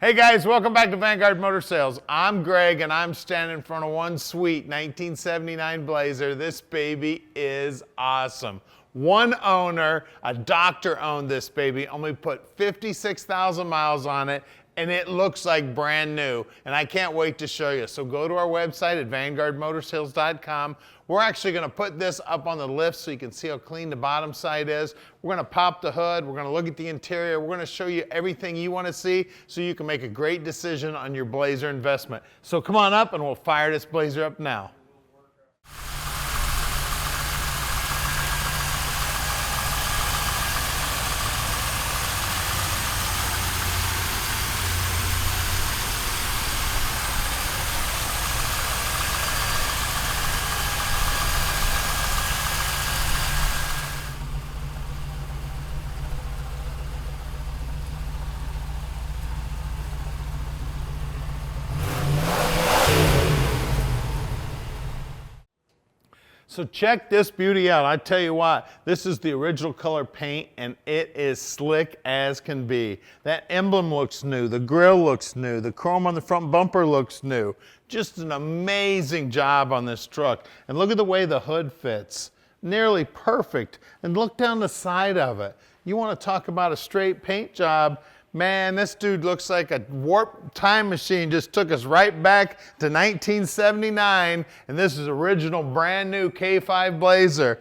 Hey guys, welcome back to Vanguard Motor Sales. I'm Greg and I'm standing in front of one sweet 1979 Blazer. This baby is awesome. One owner, a doctor owned this baby, only put 56,000 miles on it, and it looks like brand new. And I can't wait to show you. So go to our website at vanguardmotorsales.com. We're actually gonna put this up on the lift so you can see how clean the bottom side is. We're gonna pop the hood, we're gonna look at the interior, we're gonna show you everything you wanna see so you can make a great decision on your Blazer investment. So come on up and we'll fire this Blazer up now. So check this beauty out. I tell you what, this is the original color paint and it is slick as can be. That emblem looks new, the grille looks new, the chrome on the front bumper looks new. Just an amazing job on this truck. And look at the way the hood fits. Nearly perfect. And look down the side of it. You want to talk about a straight paint job. Man, this dude looks like a warp time machine, just took us right back to 1979, and this is original brand new K5 Blazer.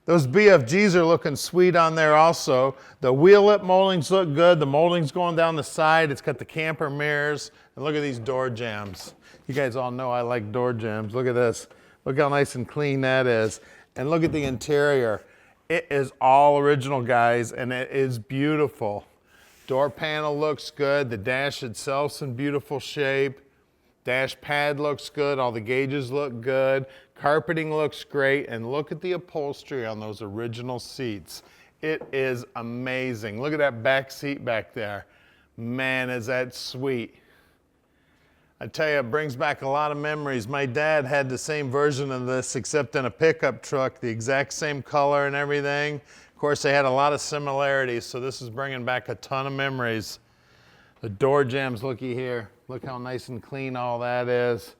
Those BFGs are looking sweet on there also. The wheel lip moldings look good, the moldings going down the side, it's got the camper mirrors, and look at these door jambs. You guys all know I like door jambs. Look at this. Look how nice and clean that is. And look at the interior. It is all original, guys, and it is beautiful. Door panel looks good. The dash itself's in beautiful shape. Dash pad looks good. All the gauges look good. Carpeting looks great. And look at the upholstery on those original seats. It is amazing. Look at that back seat back there. Man, is that sweet. I tell you, it brings back a lot of memories. My dad had the same version of this except in a pickup truck, the exact same color and everything. Of course, they had a lot of similarities, so this is bringing back a ton of memories. The door jambs, looky here. Look how nice and clean all that is.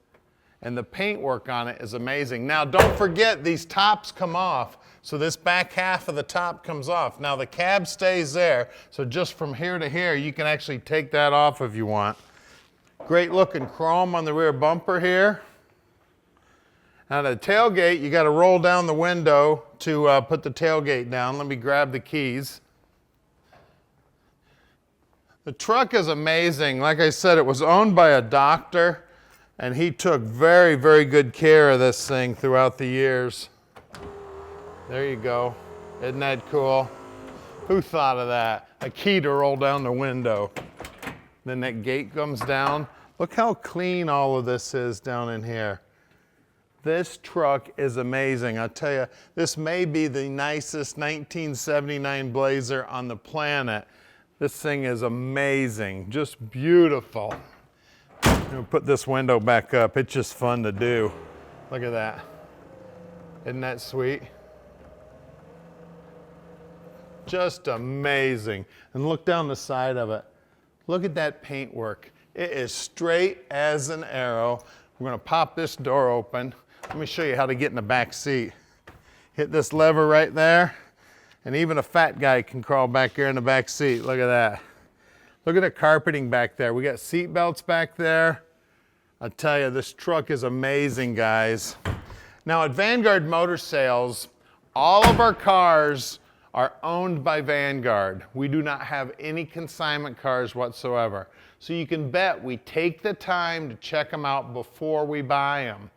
And the paintwork on it is amazing. Now, don't forget, these tops come off. So this back half of the top comes off. Now, the cab stays there, so just from here to here, you can actually take that off if you want. Great looking chrome on the rear bumper here. Now the tailgate, you got to roll down the window to put the tailgate down. Let me grab the keys. The truck is amazing. Like I said, it was owned by a doctor, and he took very, very good care of this thing throughout the years. There you go. Isn't that cool? Who thought of that? A key to roll down the window. Then that gate comes down. Look how clean all of this is down in here. This truck is amazing. I'll tell you, this may be the nicest 1979 Blazer on the planet. This thing is amazing, just beautiful. We'll put this window back up. It's just fun to do. Look at that. Isn't that sweet? Just amazing. And look down the side of it. Look at that paintwork. It is straight as an arrow. We're gonna pop this door open. Let me show you how to get in the back seat. Hit this lever right there, and even a fat guy can crawl back here in the back seat. Look at that. Look at the carpeting back there. We got seat belts back there. I tell you, this truck is amazing, guys. Now at Vanguard Motor Sales, all of our cars are owned by Vanguard. We do not have any consignment cars whatsoever. So you can bet we take the time to check them out before we buy them.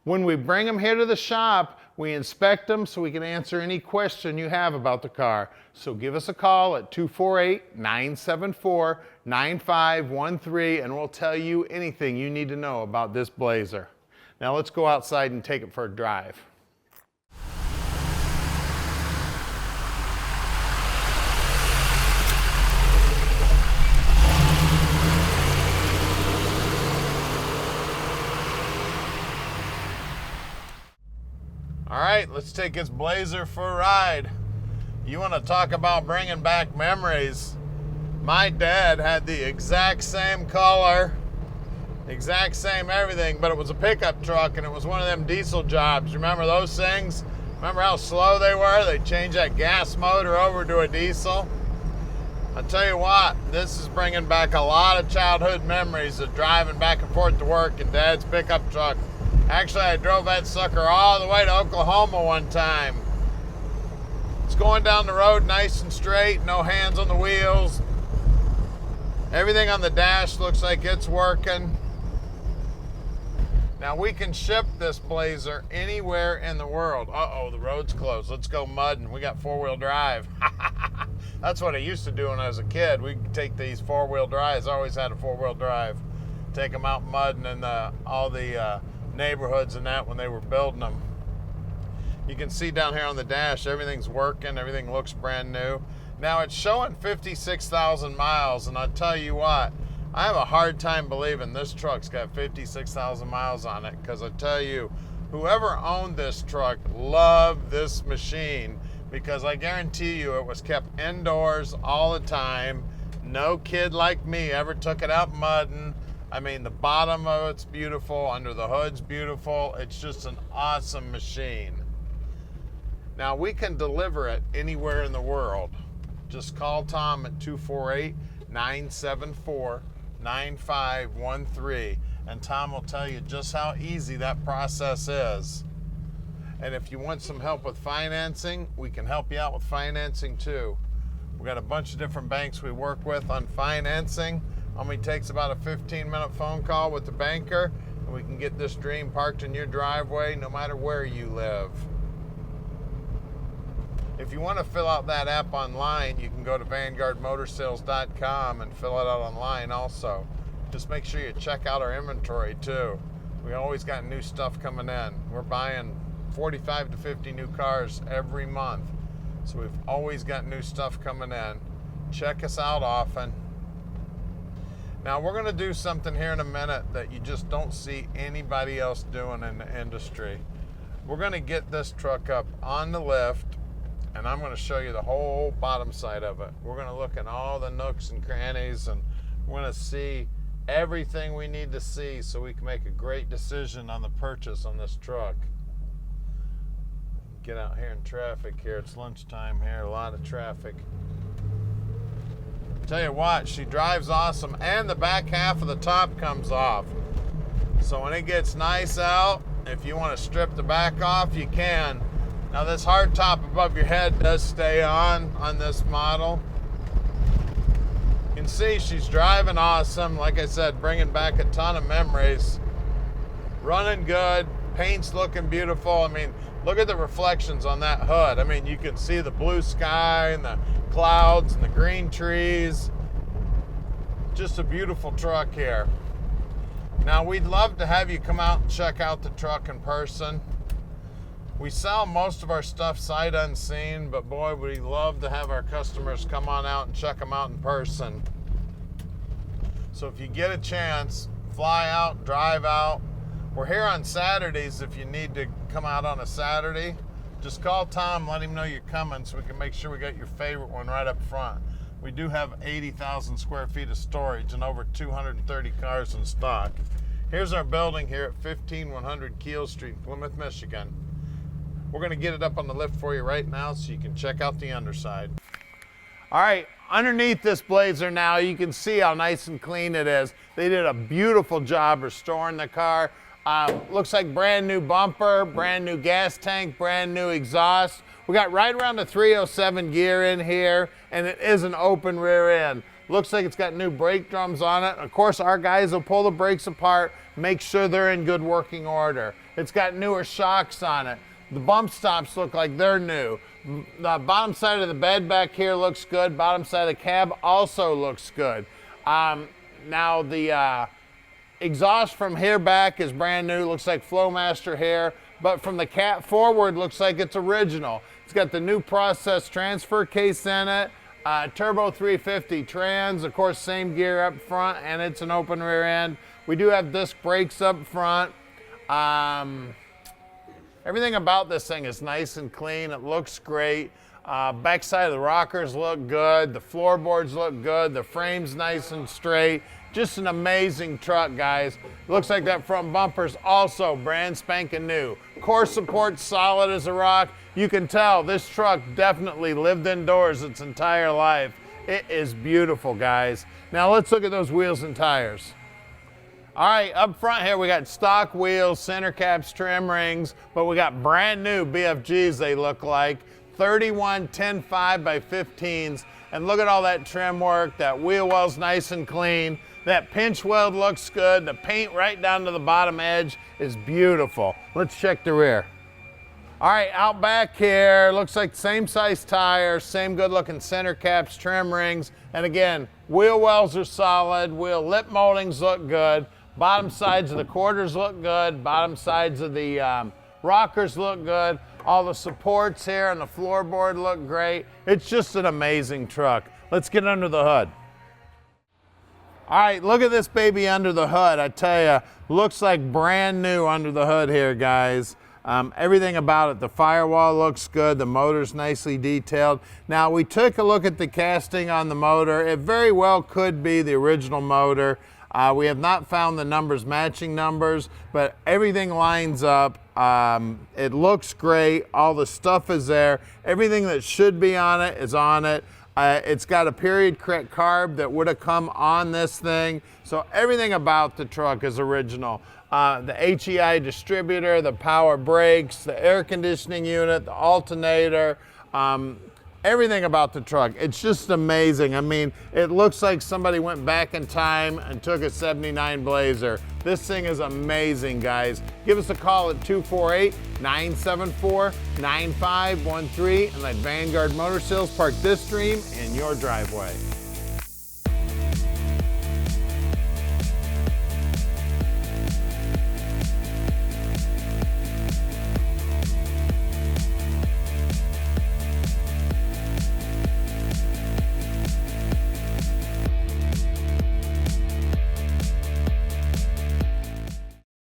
When we bring them here to the shop, we inspect them so we can answer any question you have about the car. So give us a call at 248-974-9513 and we'll tell you anything you need to know about this Blazer. Now let's go outside and take it for a drive. All right, let's take this Blazer for a ride. You want to talk about bringing back memories. My dad had the exact same color, exact same everything, but it was a pickup truck and it was one of them diesel jobs. Remember those things? Remember how slow they were? They changed that gas motor over to a diesel. I'll tell you what, this is bringing back a lot of childhood memories of driving back and forth to work in Dad's pickup truck. Actually, I drove that sucker all the way to Oklahoma one time. It's going down the road nice and straight, no hands on the wheels. Everything on the dash looks like it's working. Now we can ship this Blazer anywhere in the world. Uh-oh, the road's closed. Let's go mudding. We got four-wheel drive. That's what I used to do when I was a kid. We'd take these four-wheel drives. I always had a four-wheel drive. Take them out mudding in all the neighborhoods and that when they were building them. You can see down here on the dash, everything's working. Everything looks brand new. Now it's showing 56,000 miles, and I'll tell you what, I have a hard time believing this truck's got 56,000 miles on it, because I tell you, whoever owned this truck loved this machine, because I guarantee you it was kept indoors all the time. No kid like me ever took it out mudding. I mean, the bottom of it's beautiful, under the hood's beautiful. It's just an awesome machine. Now we can deliver it anywhere in the world. Just call Tom at 248-974-9513, and Tom will tell you just how easy that process is. And if you want some help with financing, we can help you out with financing too. We've got a bunch of different banks we work with on financing. Only takes about a 15-minute phone call with the banker, and we can get this dream parked in your driveway no matter where you live. If you want to fill out that app online, you can go to VanguardMotorsales.com and fill it out online also. Just make sure you check out our inventory too. We always got new stuff coming in. We're buying 45 to 50 new cars every month. So we've always got new stuff coming in. Check us out often. Now we're going to do something here in a minute that you just don't see anybody else doing in the industry. We're going to get this truck up on the lift, and I'm going to show you the whole bottom side of it. We're going to look at all the nooks and crannies, and we're going to see everything we need to see so we can make a great decision on the purchase on this truck. Get out here in traffic here. It's lunchtime here, a lot of traffic. Tell you what, she drives awesome, and the back half of the top comes off. So when it gets nice out, if you want to strip the back off, you can. Now this hardtop above your head does stay on this model. You can see she's driving awesome. Like I said, bringing back a ton of memories. Running good, paint's looking beautiful. I mean, look at the reflections on that hood. I mean, you can see the blue sky and the clouds and the green trees. Just a beautiful truck here. Now we'd love to have you come out and check out the truck in person. We sell most of our stuff sight unseen, but boy, we love to have our customers come on out and check them out in person. So if you get a chance, fly out, drive out. We're here on Saturdays if you need to come out on a Saturday. Just call Tom, let him know you're coming so we can make sure we got your favorite one right up front. We do have 80,000 square feet of storage and over 230 cars in stock. Here's our building here at 15100 Keel Street, Plymouth, Michigan. We're going to get it up on the lift for you right now so you can check out the underside. All right, underneath this Blazer now, you can see how nice and clean it is. They did a beautiful job restoring the car. Looks like brand new bumper, brand new gas tank, brand new exhaust. We got right around the 307 gear in here, and it is an open rear end. Looks like it's got new brake drums on it. Of course, our guys will pull the brakes apart, make sure they're in good working order. It's got newer shocks on it. The bump stops look like they're new. The bottom side of the bed back here looks good. Bottom side of the cab also looks good. Now the exhaust from here back is brand new. Looks like Flowmaster here. But from the cat forward looks like it's original. It's got the new process transfer case in it. Turbo 350 trans, of course, same gear up front, and it's an open rear end. We do have disc brakes up front. Everything about this thing is nice and clean. It looks great. Backside of the rockers look good. The floorboards look good. The frame's nice and straight. Just an amazing truck, guys. Looks like that front bumper's also brand spanking new. Core support's solid as a rock. You can tell this truck definitely lived indoors its entire life. It is beautiful, guys. Now let's look at those wheels and tires. All right, up front here we got stock wheels, center caps, trim rings, but we got brand new BFGs they look like. 31 10.5 by 15s, and look at all that trim work. That wheel well's nice and clean. That pinch weld looks good. The paint right down to the bottom edge is beautiful. Let's check the rear. All right, out back here, looks like same size tires, same good looking center caps, trim rings, and again, wheel wells are solid, wheel lip moldings look good, bottom sides of the quarters look good, bottom sides of the rockers look good, all the supports here and the floorboard look great. It's just an amazing truck. Let's get under the hood. All right, look at this baby under the hood. I tell you, looks like brand new under the hood here, guys. Everything about it, the firewall looks good, the motor's nicely detailed. Now, we took a look at the casting on the motor. It very well could be the original motor. We have not found the numbers matching numbers, but everything lines up. It looks great. All the stuff is there. Everything that should be on it is on it. It's got a period correct carb that would have come on this thing. So everything about the truck is original. The HEI distributor, the power brakes, the air conditioning unit, the alternator, everything about the truck. It's just amazing. I mean, it looks like somebody went back in time and took a 79 Blazer. This thing is amazing, guys. Give us a call at 248-974-9513 and let Vanguard Motor Sales park this dream in your driveway.